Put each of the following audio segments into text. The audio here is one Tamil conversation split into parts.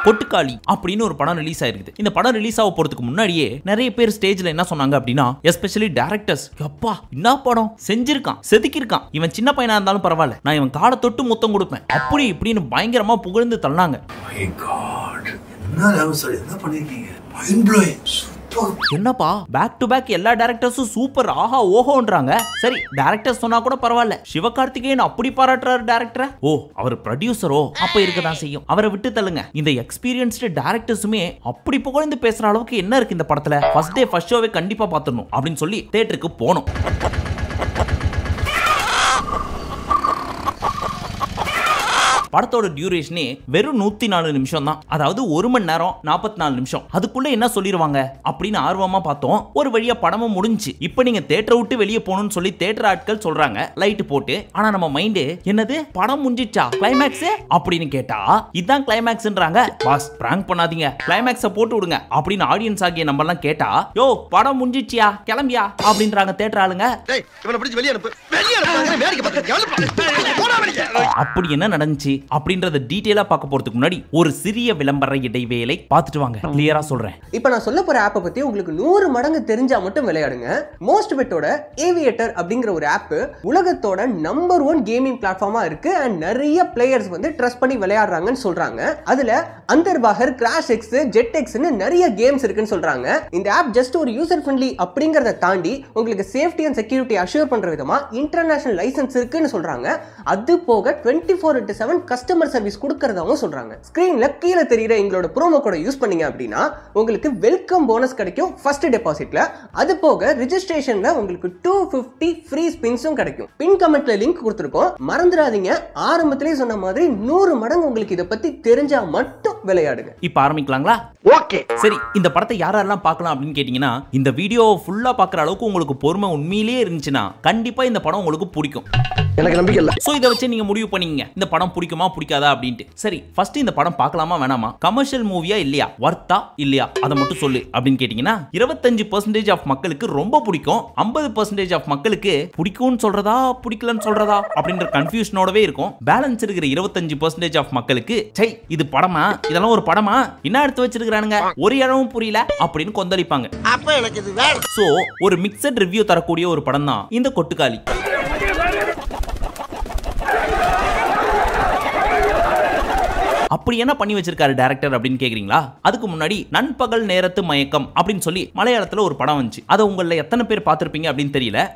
கொட்டுக்காளி அப்படின்னு ஒரு படம் ரிலீஸ் ஆயிருக்குது. இந்த படம் ரிலீஸ் ஆக போறதுக்கு முன்னாடியே நிறைய பேர் ஸ்டேஜ்ல என்ன சொன்னாங்க அப்படின்னா, எஸ்பெஷலி டைரக்டர்ஸ், அப்பா என்ன படம் செஞ்சிருக்கான், செதுக்கிருக்கான், இவன் சின்ன பையனா இருந்தாலும் பரவாயில்ல, நான் இவன் காலை தொட்டு முத்தம் கொடுப்பேன் அப்படி இப்படின்னு பயங்கரமா புகழ்ந்து தள்ளாங்க. என்னப்பா பேக் டு பேக் எல்லா டைரக்டர்ஸும் சூப்பர் ஆஹா ஓஹோன்றாங்க. சரி டைரக்டர் சொன்னா கூட பரவாயில்ல, சிவகார்த்திகேயன் அப்படி பாராட்டுறாரு டைரக்டரை. ஓ அவர் ப்ரொடியூசரோ, அப்ப இருக்கதான் செய்யும். அவரை விட்டு தள்ளுங்க. இந்த எக்ஸ்பீரியன்ஸ்டு டைரக்டர்ஸுமே அப்படி புகழ்ந்து பேசுற அளவுக்கு என்ன இருக்கு இந்த படத்துல? ஃபர்ஸ்ட் டே ஃபர்ஸ்ட் ஷோவே கண்டிப்பா பாத்துடணும் அப்படின்னு சொல்லி தியேட்டருக்கு போனோம். படத்தோட டியூரேஷனே வெறும் 104 நிமிஷம் தான். அதாவது 1 மணி நேரம் 44 நிமிஷம். அதுக்குள்ள என்ன சொல்லிருவாங்க அப்படின்னு ஆர்வமா பார்த்தோம். ஒரு வழியா படமும் முடிஞ்சு. இப்போ நீங்க தியேட்டரை விட்டு வெளியே போகணும்னு சொல்லி தியேட்டர் ஆட்கள் சொல்றாங்க லைட் போட்டு. ஆனா நம்ம மைண்டு என்னது படம் முடிஞ்சிச்சா கிளைமேக்ஸ் அப்படின்னு கேட்டா இதான் கிளைமேக்ஸ்ன்றாங்க. பாஸ் பிராங்க் பண்ணாதீங்க, கிளைமேக்ஸை போட்டு விடுங்க அப்படின்னு ஆடியன்ஸ் ஆகிய நம்ம எல்லாம் கேட்டா, யோ படம் முடிஞ்சிச்சியா கிளம்பியா அப்படின்றாங்க தியேட்டர் ஆளுங்க. அப்படி என்ன நடந்துச்சு அப்படின்றத டீடைலா பார்க்க போறதுக்கு முன்னாடி ஒரு சிறிய விளம்பர இடைவேளை பார்த்துட்டு வாங்க. கிளியரா சொல்றேன். இப்போ நான் சொல்ல போற ஆப்பை பத்தி உங்களுக்கு 100 மடங்கு தெரிஞ்சா மட்டும் விளையாடுங்க. மோஸ்ட் பெட்டோட ஏவியேட்டர் அப்படிங்கிற ஒரு ஆப் உலகத்தோட நம்பர் 1 கேமிங் பிளாட்ஃபார்மா இருக்கு. அண்ட் நிறைய பிளேயர்ஸ் வந்து ட்ரஸ்ட் பண்ணி விளையாடுறாங்கன்னு சொல்றாங்க. அதுல அந்தர்பாகர், கிராஷ் எக்ஸ், ஜெட் எக்ஸ்னு நிறைய கேம்ஸ் இருக்குன்னு சொல்றாங்க. இந்த ஆப் ஜஸ்ட் ஒரு யூசர் ஃப்ரெண்ட்லி அப்படிங்கறத தாண்டி உங்களுக்கு சேஃப்டி அண்ட் செக்யூரிட்டி அஷ்யூர் பண்ற விதமா இன்டர்நேஷனல் லைசன்ஸ் இருக்குன்னு சொல்றாங்க. அது போக 24/7 கஸ்டமர் சர்வீஸ் கொடுக்கறதாவும் சொல்றாங்க. ஸ்கிரீன்ல கீழே தெரியுற எங்களோட ப்ரோமோ கோட யூஸ் பண்ணீங்க அப்படின்னா உங்களுக்கு வெல்கம் போனஸ் கிடைக்கும் ஃபர்ஸ்ட் டெபாசிட்ல. அது போக ரெஜிஸ்ட்ரேஷன்ல உங்களுக்கு 250 ஃப்ரீ ஸ்பின்ஸும் கிடைக்கும். பின் கமெண்ட்ல லிங்க் கொடுத்திருக்கோம், மறந்துடாதீங்க. ஆரம்பத்திலேயே சொன்ன மாதிரி 100 மடங்கு உங்களுக்கு இத பத்தி தெரிஞ்சா மட்டும் விளையாடுங்க. இப்ப ஆரம்பிக்கலாங்களா? ஓகே சரி. இந்த படத்தை யாரெல்லாம் பார்க்கலாம் அப்படின்னு கேட்டீங்கன்னா, இந்த வீடியோ ஃபுல்லா பார்க்குற அளவுக்கு உங்களுக்கு பொறுமை உண்மையிலேயே இருந்துச்சுன்னா கண்டிப்பா இந்த படம் உங்களுக்கு பிடிக்கும். எனக்கு நம்பிக்கை இல்ல. சோ இத வச்சு நீங்க முடிவு பண்ணீங்க இந்த படம் பிடிக்குமா பிடிக்காதா அப்படின்ட்டு. சரி ஃபர்ஸ்ட் இந்த படம் பார்க்கலாமா வேணாமா, கமர்ஷியல் மூவியா இல்லையா, வர்த்தா இல்லையா அதை மட்டும் சொல்லு அப்படின்னு கேட்டீங்கன்னா 25% ஆஃப் மக்களுக்கு ரொம்ப பிடிக்கும், 50% ஆஃப் மக்களுக்கு பிடிக்கும்னு சொல்றதா பிடிக்கலன்னு சொல்றதா அப்படின்ற கன்ஃபியூஷனோடவே இருக்கும். பேலன்ஸ் இருக்கிற 25% ஆஃப் மக்களுக்கு சை இது படமா, இதெல்லாம் ஒரு படமா, என்ன எடுத்து வச்சிருக்கானுங்க, ஒரு இடமும் புரியல அப்படின்னு கொந்தளிப்பாங்க. அப்ப எனக்கு இது வேற. சோ ஒரு மிக்சட் ரிவ்யூ தரக்கூடிய ஒரு படம் தான் இந்த கொட்டுக்காளி. அப்படி என்ன பண்ணி வச்சிருக்காரு டைரக்டர் அப்படின்னு கேக்குறீங்களா? அதுக்கு முன்னாடி நண்பகல் நேரத்து மயக்கம் அப்படின்னு சொல்லி மலையாளத்துல ஒரு படம் வந்துச்சு. அதை உங்கள எத்தனை பேர் பார்த்திருப்பீங்க அப்படின்னு தெரியல.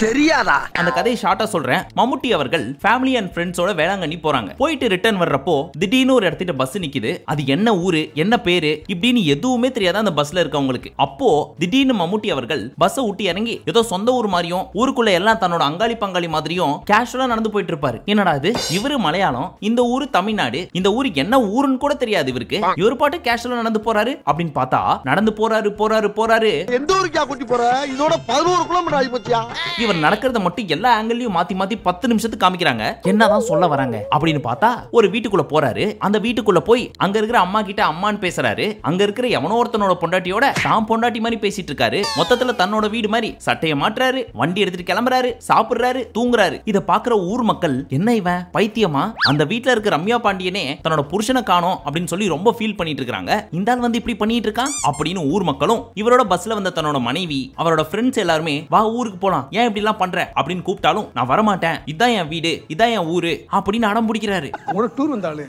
தெரியாதா? அந்த கதையை ஷார்ட்டா சொல்றேன். மம்முட்டி அவர்கள் ஃபேமிலி அண்ட் ஃப்ரெண்ட்ஸோட வேளாங்கண்ணி போறாங்க. போயிட்டு ரிட்டர்ன் வர்றப்போ திடீர்னு ஒரு இடத்துல பஸ் நிக்குது. அது என்ன ஊரு என்ன பேரு இப்படின்னு எதுவுமே தெரியாத அந்த பஸ்ல இருக்கவங்களுக்கு. அப்போ திடீர்னு மம்முட்டி அவர்கள் பஸ்ஸை விட்டு இறங்கி ஏதோ சொந்த ஊர் மாதிரியும் ஊருக்குள்ள எல்லாம் தன்னோட அங்காளி பங்காளி மாதிரியும் கேஷுவலா நடந்து போயிட்டு இருப்பாரு. என்னடா இது, இவரு மலையாளம், இந்த ஊரு தமிழ்நாடு, இந்த ஊருக்கு என்ன ஊருன்னு கூட தெரியாது இவருக்கு, இவர் பாட்டு கேஷுவலா நடந்து போறாரு அப்படின்னு பார்த்தா நடந்து போறாரு. எந்த ஊருக்கா கூட்டி போற? இதோட 11 கிலோமீட்டர் ஆகி போச்சியா? இவர் நடக்கிறத மட்டும் எல்லா ஆங்கிள்லயும் மாத்தி 10 நிமிஷத்துக்கு காமிக்கிறாங்க. என்னதான் சொல்ல வராங்க அப்படின்னு பார்த்தா ஒரு வீட்டுக்குள்ள போறாரு. அந்த வீட்டுக்குள்ள போய் அங்க இருக்கிற அம்மா கிட்ட அம்மான்னு பேசுறாரு. அங்க இருக்கிற எவனோ ஒருத்தனோட பொண்டாட்டியோட தான் பொண்டாட்டி மாதிரி பேசிட்டு இருக்காரு. மொத்தத்துல தன்னோட வீடு மாதிரி சட்டையை மாட்டுறாரு, வண்டி எடுத்துட்டு கிளம்புறாரு, சாப்பிடுறாரு, தூங்குறாரு. இத பாக்குற ஊர் மக்கள் என்ன இவன் பைத்தியமா, அந்த வீட்டுல இருக்க ரம்யா பாண்டியனே தன்னோட புருஷனை காணோம் அப்படின்னு சொல்லி ரொம்ப ஃபீல் பண்ணிட்டு இருக்காங்க. இந்த ஆள் வந்து இப்படி பண்ணிட்டு இருக்கான் அப்படின்னு ஊர் மக்களும் இவரோட பஸ்ல வந்த தன்னோட மனைவி அவரோட ஃப்ரெண்ட்ஸ் எல்லாருமே வா ஊருக்கு போலாம், ஏன் இப்படி எல்லாம் பண்ற அப்படின்னு கூப்பிட்டாலும் நான் வரமாட்டேன், இதான் என் வீடு, இதான் என் ஊரு அப்படின்னு அடம் பிடிக்கிறாரு. டூர் வந்தாலே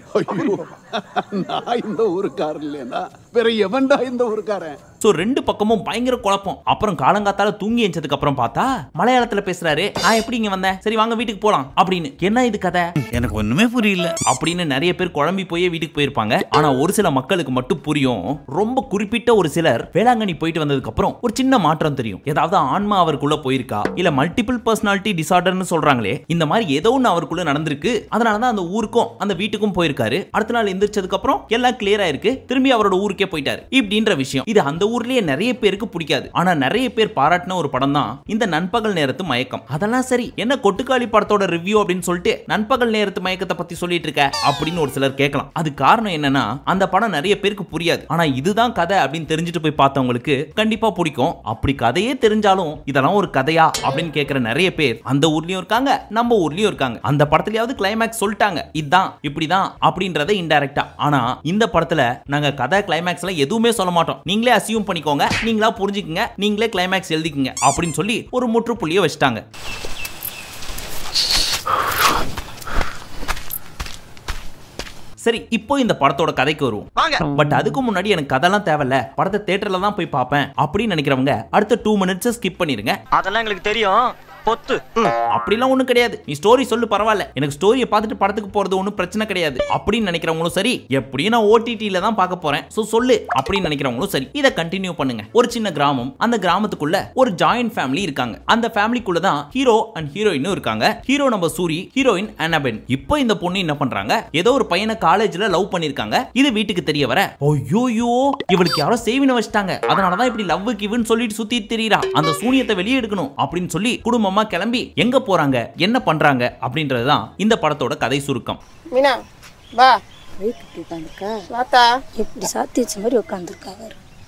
நான் இந்த ஊருக்காரன் இல்லையா, வேற எவன்டா இந்த ஊருக்காரன்? சோ ரெண்டு பக்கமும் பயங்கர குழப்பம். அப்புறம் காலங்காத்தால தூங்கி எஞ்சதுக்கு அப்புறம் பார்த்தா மலையாளத்துல பேசுறாரு. நான் எப்படி இங்க வந்தேன், சரி வாங்க வீட்டுக்கு போலாம் அப்படின்னு. என்ன இது கதை, எனக்கு ஒண்ணுமே புரியல அப்படின்னு நிறைய பேர் குழம்பி போய் வீட்டுக்கு போயிருப்பாங்க. ஆனா ஒரு சில மக்களுக்கு மட்டும் புரியும். ரொம்ப குறிப்பிட்ட ஒரு சிலர் வேளாங்கண்ணி போயிட்டு வந்ததுக்கு அப்புறம் ஒரு சின்ன மாற்றம் தெரியும். ஏதாவது ஆன்மா அவருக்குள்ள போயிருக்கா, இல்ல மல்டிபிள் பர்சனாலிட்டி டிசார்டர்னு சொல்றாங்களே, இந்த மாதிரி ஏதோ ஒன்னு அவருக்குள்ள நடந்திருக்கு. அதனாலதான் அந்த ஊருக்கும் அந்த வீட்டுக்கும் போயிருக்காரு. அடுத்த நாள் எந்திரிச்சதுக்கு அப்புறம் எல்லாம் கிளியரா இருக்கு, திரும்பி அவரோட ஊருக்கே போயிட்டாரு இப்படின்ற விஷயம். இது அந்த ஊர்லயே நிறைய பேருக்கு பிடிக்காது. ஆனா நிறைய பேர் பாராட்டின ஒரு படம் தான் இந்த நண்பகல் நேரத்து மயக்கம். அதெல்லாம் சரி, என்ன கொட்டுக்காளி படத்தோட ரிவ்யூ அப்படின்னு சொல்லிட்டு நண்பகல் நேரத்து மயக்கத்தை பத்தி சொல்லிட்டு இருக்க அப்படின்னு ஒரு சிலர் கேட்கலாம். அது காரணம் என்னன்னா, அந்த படம் நிறைய பேருக்கு புரியாது. ஆனா இதுதான் கதை அப்படின்னு தெரிஞ்சுட்டு போய் பார்த்தவங்களுக்கு கண்டிப்பா பிடிக்கும். அப்படி கதையே தெரிஞ்சாலும் இதெல்லாம் ஒரு கதையா அப்படின்னு கேட்கிற நிறைய பேர் அந்த ஊர்லயும் இருக்காங்க, நம்ம ஊர்லயும் இருக்காங்க. அந்த படத்துலயாவது கிளைமேக்ஸ் சொல்லிட்டாங்க, இதுதான் இப்படிதான் அப்படின்றத இன்டைரக்டா. ஆனா இந்த படத்துல நாங்க கதை கிளைமேக்ஸ்ல எதுவுமே சொல்ல மாட்டோம், நீங்களே அசியூம் பண்ணிக்கோங்க, நீங்களா புரிஞ்சுக்கங்க, நீங்களே கிளைமேக்ஸ் எழுதிக்கங்க அப்படின்னு சொல்லி ஒரு முற்றுப்புள்ளியை வச்சிட்டாங்க. சரி, இப்போ இந்த படத்தோட கதைக்கு வருவோம். பட் அதுக்கு முன்னாடி எனக்கு கதைலாம் தேவையில்ல, படத்தை தியேட்டர்ல தான் போய் பார்ப்பேன் அப்படின்னு நினைக்கிறவங்க அடுத்த 2 மினிட்ஸ் ஸ்கிப் பண்ணிருங்க. அதெல்லாம் எங்களுக்கு தெரியும், பொத்து. அப்படிலாம் ஒண்ணும் கிடையாது, நீ ஸ்டோரி சொல்லு பரவாயில்ல, எனக்கு ஸ்டோரியை பார்த்துட்டு படத்துக்கு போறது ஒன்றும் பிரச்சனை கிடையாது அப்படின்னு நினைக்கிறவங்களும் சரி, எப்படியும் நான் ஓடிடில தான் பார்க்க போறேன் சோ சொல்லு அப்படின்னு நினைக்கிறவங்களும் சரி, இதை கண்டினியூ பண்ணுங்க. ஒரு சின்ன கிராமம், அந்த கிராமத்துக்குள்ள ஒரு ஜாயிண்ட் ஃபேமிலி இருக்காங்க. அந்த ஃபேமிலிக்குள்ள தான் ஹீரோ அண்ட் ஹீரோயினும் இருக்காங்க. ஹீரோ நம்ம சூரி, ஹீரோயின் அனபென். இப்போ இந்த பொண்ணு என்ன பண்றாங்க, ஏதோ ஒரு பையனை காலேஜ்ல லவ் பண்ணிருக்காங்க. இது வீட்டுக்கு தெரிய வர, ஐயோயோ இவளுக்கு யாரோ சேவின வச்சிட்டாங்க, அதனாலதான் இப்படி லவ் கிவ்னு சொல்லிட்டு சுத்தி திரியறா, அந்த சூனியத்தை வெளியே எடுக்கணும் அப்படின்னு சொல்லி குடும்பமா கிளம்பி எங்க போறாங்க, என்ன பண்றாங்க அப்படின்றதுதான் இந்த படத்தோட கதை சுருக்கம். மீனா வா, இப்படி உட்காந்துருக்கா, வாத்தா இப்படி சாத்தி வச்ச மாதிரி உட்காந்துருக்கா.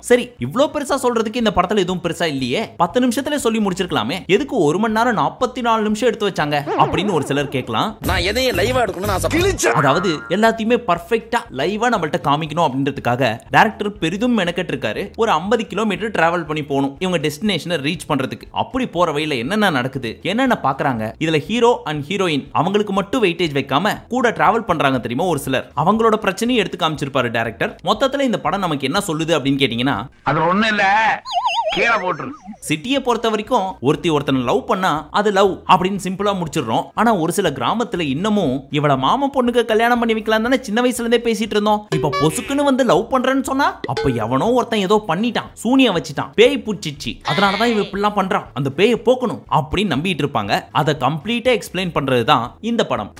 சரி, இவ்ளோ பெருசா சொல்றதுக்கு இந்த படத்துல எதுவும் பெருசா இல்லையே, 10 நிமிஷத்துல சொல்லி முடிச்சிருக்கலாமே, எதுக்கு 1 மணி நேரம் 44 நிமிஷம் எடுத்து வச்சாங்க அப்படின்னு ஒரு சிலர் கேட்கலாம். நான் எதையும் லைவா எடுக்கணும்னு அதாவது எல்லாத்தையுமே பர்ஃபெக்ட்டா லைவா நம்மள்ட்ட காமிக்கணும் அப்படின்றதுக்காக டைரக்டர் பெரிதும் மெனக்கெட்டு இருக்காரு. ஒரு 50 கிலோமீட்டர் டிராவல் பண்ணி போகணும் இவங்க டெஸ்டினேஷனை ரீச் பண்றதுக்கு. அப்படி போற வழியில என்னென்ன நடக்குது, என்னென்ன பாக்குறாங்க, இதுல ஹீரோ அண்ட் ஹீரோயின் அவங்களுக்கு மட்டும் வெயிட்டேஜ் வைக்காம கூட டிராவல் பண்றாங்க தெரியுமா ஒரு சிலர், அவங்களோட பிரச்சனையை எடுத்து காமிச்சிருப்பாரு டைரக்டர். மொத்தத்துல இந்த படம் நமக்கு என்ன சொல்லுது அப்படின்னு கேட்டீங்கன்னா, அது ஒண்ணு இல்ல, கீழே போட்டுரு. சிட்டியை பொறுத்த வரைக்கும் ஒருத்தனை லவ் பண்ணா அது லவ் அப்படின்னு சிம்பிளா முடிச்சிடுறோம். ஆனா ஒரு சில கிராமத்துல இன்னமும் இவள மாமா பொண்ணுக்கு கல்யாணம் பண்ணி வைக்கலாம் தானே சின்ன வயசுல இருந்தே பேசிட்டு இருந்தோம். இப்ப பொசுக்குன்னு வந்து லவ் பண்றேன்னு சொன்னா அப்ப எவனோ ஒருத்தன் ஏதோ பண்ணிட்டான், சூனியம் வச்சிட்டான், பேய் பூச்சிச்சு, அதனாலதான் இவ இப்படிலாம் பண்றான், அந்த பேயை போக்கணும் அப்படின்னு நம்பிட்டு இருப்பாங்க. அதை கம்ப்ளீட்டா எக்ஸ்பிளைன் பண்றதுதான் இந்த படம்.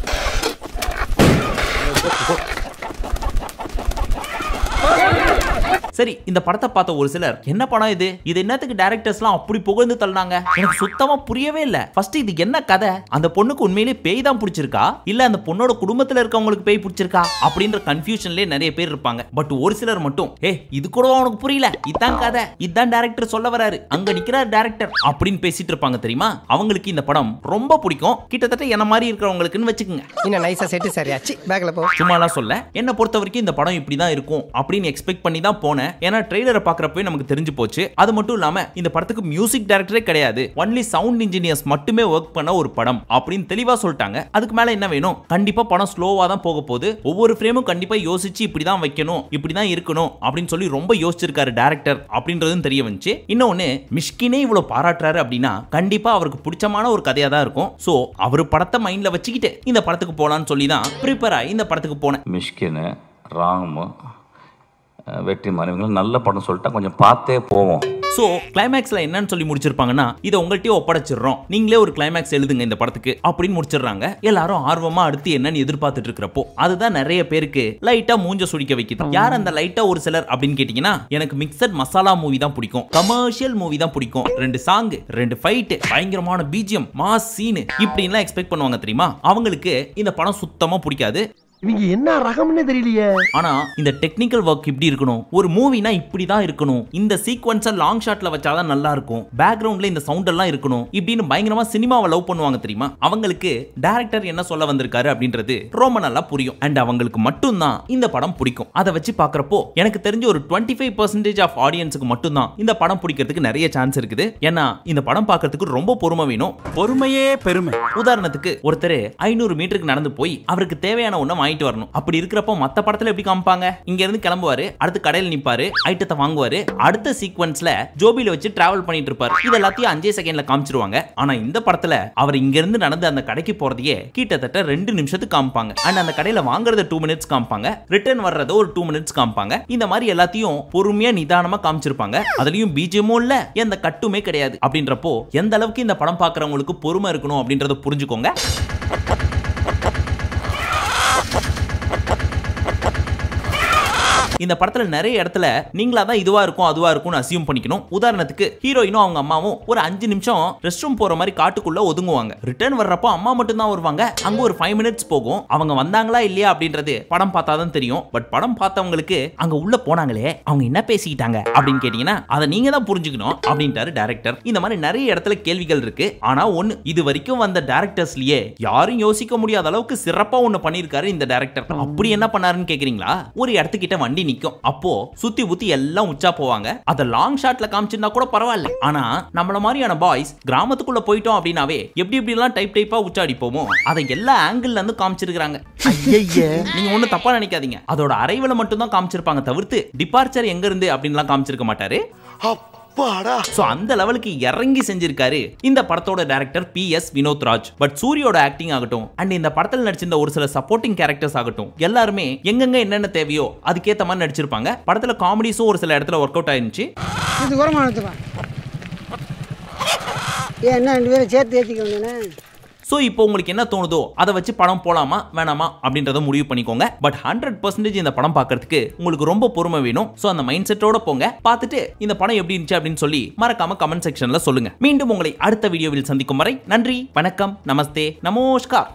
சரி, இந்த படத்தை பார்த்த ஒரு சிலர் என்ன படம் இது என்னத்துக்கு டைரக்டர்ஸ்லாம் அப்படி புகழ்ந்து தள்ளினாங்க, எனக்கு சுத்தமா புரியவே இல்ல. ஃபர்ஸ்ட் இது என்ன கதை, அந்த பொண்ணுக்கு உண்மையிலேயே பேய் தான் பிடிச்சிருக்கா இல்ல அந்த பொண்ணோட குடும்பத்துல இருக்கவங்களுக்கு பேய் பிடிச்சிருக்கா அப்படின்ற கன்ஃபியூஷன்லயே நிறைய பேர் இருப்பாங்க. பட் ஒரு சிலர் மட்டும் இது கூட உனக்கு புரியல, இதான் கதை, இதான் டைரக்டர் சொல்ல வராரு, அங்க நிக்கிறார் டைரக்டர் அப்படின்னு பேசிட்டு இருப்பாங்க தெரியுமா. அவங்களுக்கு இந்த படம் ரொம்ப பிடிக்கும், கிட்டத்தட்ட என்ன மாதிரி இருக்கிறவங்களுக்குன்னு வச்சுக்கோங்க. இன்னும் நைஸா செட் சரியாச்சு, பேக்ல போ. சும்மாலாம் சொல்ல, என்ன பொறுத்த வரைக்கும் இந்த படம் இப்படிதான் இருக்கும் அப்படின்னு எக்ஸ்பெக்ட் பண்ணி தான் போனேன். ஏன்னா ட்ரெய்லரை பார்க்கறப்பவே நமக்கு தெரிஞ்சு போச்சு. அது மட்டும் இல்லாம இந்த படத்துக்கு மியூசிக் டைரக்டரே கிடையாது, ஒன்லி சவுண்ட் இன்ஜினியர்ஸ் மட்டுமே ஒர்க் பண்ண ஒரு படம் அப்படின்னு தெளிவா சொல்லிட்டாங்க. அதுக்கு மேல என்ன வேணும், கண்டிப்பா படம் ஸ்லோவா தான் போக போகுது, ஒவ்வொரு ஃப்ரேமும் கண்டிப்பா யோசிச்சு இப்படிதான் வைக்கணும், இப்படிதான் இருக்கணும் அப்படின்னு சொல்லி ரொம்ப யோசிச்சிருக்காரு டைரக்டர் அப்படின்றதும் தெரிய வந்துச்சு. இன்னொன்னு, மிஷ்கினே இவ்வளவு பாராட்டுறாரு அப்படின்னா கண்டிப்பா அவருக்கு பிடிச்சமான ஒரு கதையா தான் இருக்கும். சோ அவரு படத்தை மைண்ட்ல வச்சுக்கிட்டு இந்த படத்துக்கு போலான்னு சொல்லி தான் ப்ரிப்பேர் ஆகி இந்த படத்துக்கு போனேன். மிஷ்கின், ராம், வெற்றிமாறன் இவங்க நல்ல படம் சொல்லிட்டா கொஞ்சம் பார்த்தே போவோம். சோ கிளைமேக்ஸ்ல என்னன்னு சொல்லி முடிச்சிருப்பாங்கன்னா, இதை உங்கள்கிட்டயே ஒப்படைச்சிடுறோம், நீங்களே ஒரு கிளைமேக்ஸ் எழுதுங்க இந்த படத்துக்கு அப்படின்னு முடிச்சிடுறாங்க. எல்லாரும் ஆர்வமா அடுத்து என்னன்னு எதிர்பார்த்துட்டு இருக்கிறப்போ அதுதான் நிறைய பேருக்கு லைட்டா மூஞ்ச சுடிக்க வைக்குது. யார் அந்த லைட்டா ஒரு சிலர் அப்படின்னு கேட்டீங்கன்னா, எனக்கு மிக்சட் மசாலா மூவி தான் பிடிக்கும், கமர்ஷியல் மூவி தான் பிடிக்கும், 2 சாங், 2 ஃபைட், பயங்கரமான பிஜிஎம், மாஸ் சீன் இப்படின்லாம் எக்ஸ்பெக்ட் பண்ணுவாங்க தெரியுமா. அவங்களுக்கு இந்த படம் சுத்தமா பிடிக்காது. இவங்க என்ன ரகம்னே தெரியலையே. ஆனா இந்த டெக்னிக்கல் ஒர்க் இப்படி இருக்கணும், ஒரு மூவினா இப்படி தான் இருக்கணும், இந்த சீக்வென்ஸை லாங் ஷாட்ல வச்சாதான் நல்லா இருக்கும், பேக்ரவுண்ட்ல இந்த சவுண்ட் எல்லாம் இருக்கணும் இப்படின்னு பயங்கரமா சினிமாவை லவ் பண்ணுவாங்க தெரியுமா. அவங்களுக்கு டைரக்டர் என்ன சொல்ல வந்திருக்காரு அப்படின்றது ரொம்ப நல்லா புரியும். அண்ட் அவங்களுக்கு மட்டும் தான் இந்த படம் பிடிக்கும். அதை வச்சு பாக்குறப்போ எனக்கு தெரிஞ்ச ஒரு 25% ஆஃப் ஆடியன்ஸுக்கு மட்டும் தான் இந்த படம் பிடிக்கிறதுக்கு நிறைய சான்ஸ் இருக்குது. ஏன்னா இந்த படம் பார்க்கிறதுக்கு ரொம்ப பொறுமை வேணும். பொறுமையே பெருமை. உதாரணத்துக்கு ஒருத்தர் 500 மீட்டருக்கு நடந்து போய் அவருக்கு தேவையான ஒண்ணு வாங்கிட்டு வரணும். அப்படி இருக்கிறப்போ மத்த படத்துல எப்படி காமிப்பாங்க, இங்க இருந்து கிளம்புவாரு, அடுத்து கடையில் நிப்பாரு, ஐட்டத்தை வாங்குவாரு, அடுத்த சீக்வென்ஸ்ல ஜோபில வச்சு டிராவல் பண்ணிட்டு இருப்பாரு. இது எல்லாத்தையும் 5 செகண்ட்ல காமிச்சிருவாங்க. ஆனா இந்த படத்துல அவர் இங்க இருந்து நடந்து அந்த கடைக்கு போறதையே கிட்டத்தட்ட 2 நிமிஷத்துக்கு காமிப்பாங்க. அண்ட் அந்த கடையில வாங்குறத 2 மினிட்ஸ் காமிப்பாங்க, ரிட்டர்ன் வர்றத ஒரு 2 மினிட்ஸ் காமிப்பாங்க. இந்த மாதிரி எல்லாத்தையும் பொறுமையா நிதானமா காமிச்சிருப்பாங்க. அதுலயும் பீஜமும் இல்ல, எந்த கட்டுமே கிடையாது. அப்படின்றப்போ எந்த அளவுக்கு இந்த படம் பார்க்கறவங்களுக்கு பொறுமை இருக்கணும் அப்படின்றத புரிஞ்சுக்கோங்க. இந்த படத்துல நிறைய இடத்துல நீங்களா தான் இதுவா இருக்கும் அதுவா இருக்கும்னு அசியூம் பண்ணிக்கணும். உதாரணத்துக்கு ஹீரோயினும் அவங்க அம்மாவும் ஒரு 5 நிமிஷம் ரெஸ்ட் ரூம் போற மாதிரி காட்டுக்குள்ள ஒதுங்குவாங்க. ரிட்டர்ன் வர்றப்போ அம்மா மட்டும் தான் வருவாங்க. அங்க ஒரு 5 மினிட்ஸ் போகும். அவங்க வந்தாங்களா இல்லையா அப்படின்றது படம் பார்த்தாதான் தெரியும். பட் படம் பார்த்தவங்களுக்கு அங்க உள்ள போனாங்களே அவங்க என்ன பேசிக்கிட்டாங்க அப்படின்னு கேட்டீங்கன்னா அதை நீங்க தான் புரிஞ்சுக்கணும் அப்படின்ட்டாரு டைரக்டர். இந்த மாதிரி நிறைய இடத்துல கேள்விகள் இருக்கு. ஆனா ஒண்ணு, இது வரைக்கும் வந்த டைரக்டர்ஸ்லயே யாரும் யோசிக்க முடியாத அளவுக்கு சிறப்பா ஒண்ணு பண்ணிருக்காரு இந்த டைரக்டர். அப்படி என்ன பண்ணாருன்னு கேக்குறீங்களா? ஒரு இடத்துக்கிட்ட வண்டி நிக்கும். அப்போ சுத்தி புத்தி எல்லாம் உச்சா போவாங்க. அத லாங் ஷாட்ல காமிச்சிருந்தா கூட பரவாயில்ல. ஆனா நம்மள மாதிரியான பாய்ஸ் கிராமத்துக்குள்ள போயிட்டோம் அப்படின்னாவே எப்படி எப்படி எல்லாம் டைப்பா உச்சாடி போவோம். அதை எல்லா ஆங்கிள் இருந்து காமிச்சிருக்காங்க. நீங்க ஒண்ணு தப்பா நினைக்காதீங்க. அதோட அரைவல மட்டும் தான் காமிச்சிருப்பாங்க தவிர்த்து டிபார்ச்சர் எங்க இருந்து அப்படின்லாம் காமிச்சிருக்க மாட்டாரு. சோ அந்த லெவலுக்கு இறங்கி செஞ்சிருக்காரு இந்த படத்தோட director PS Vinoth Raj. But சூரியோட ஆக்டிங் ஆகட்டும் அண்ட் இந்த படத்தில் நடிச்சிருந்த ஒரு சில சப்போர்ட்டிங் கேரக்டர்ஸ் ஆகட்டும் எல்லாருமே எங்கெங்க என்னென்ன தேவையோ அதுக்கேத்த மாதிரி நடிச்சிருப்பாங்க. படத்துல காமெடிஸும் ஒரு சில இடத்துல ஒர்க் அவுட் ஆயிருந்துச்சு. இது வரமா எடுத்துக்கலாம். என்ன 2 பேரும் சேர்த்து ஏத்திக்க வேண்டியனே. சோ இப்போ உங்களுக்கு என்ன தோணுதோ அதை வச்சு படம் போலாமா வேணாமா அப்படின்றத முடிவு பண்ணிக்கோங்க. பட் 100% இந்த படம் பார்க்கிறதுக்கு உங்களுக்கு ரொம்ப பொறுமை வேணும். சோ அந்த மைண்ட் செட்டோட போங்க. பார்த்துட்டு இந்த படம் எப்படி இருந்துச்சு அப்படின்னு சொல்லி மறக்காம கமெண்ட் செக்ஷன்ல சொல்லுங்க. மீண்டும் உங்களை அடுத்த வீடியோவில் சந்திக்கும் வரை நன்றி, வணக்கம், நமஸ்தே, நமஸ்கார்.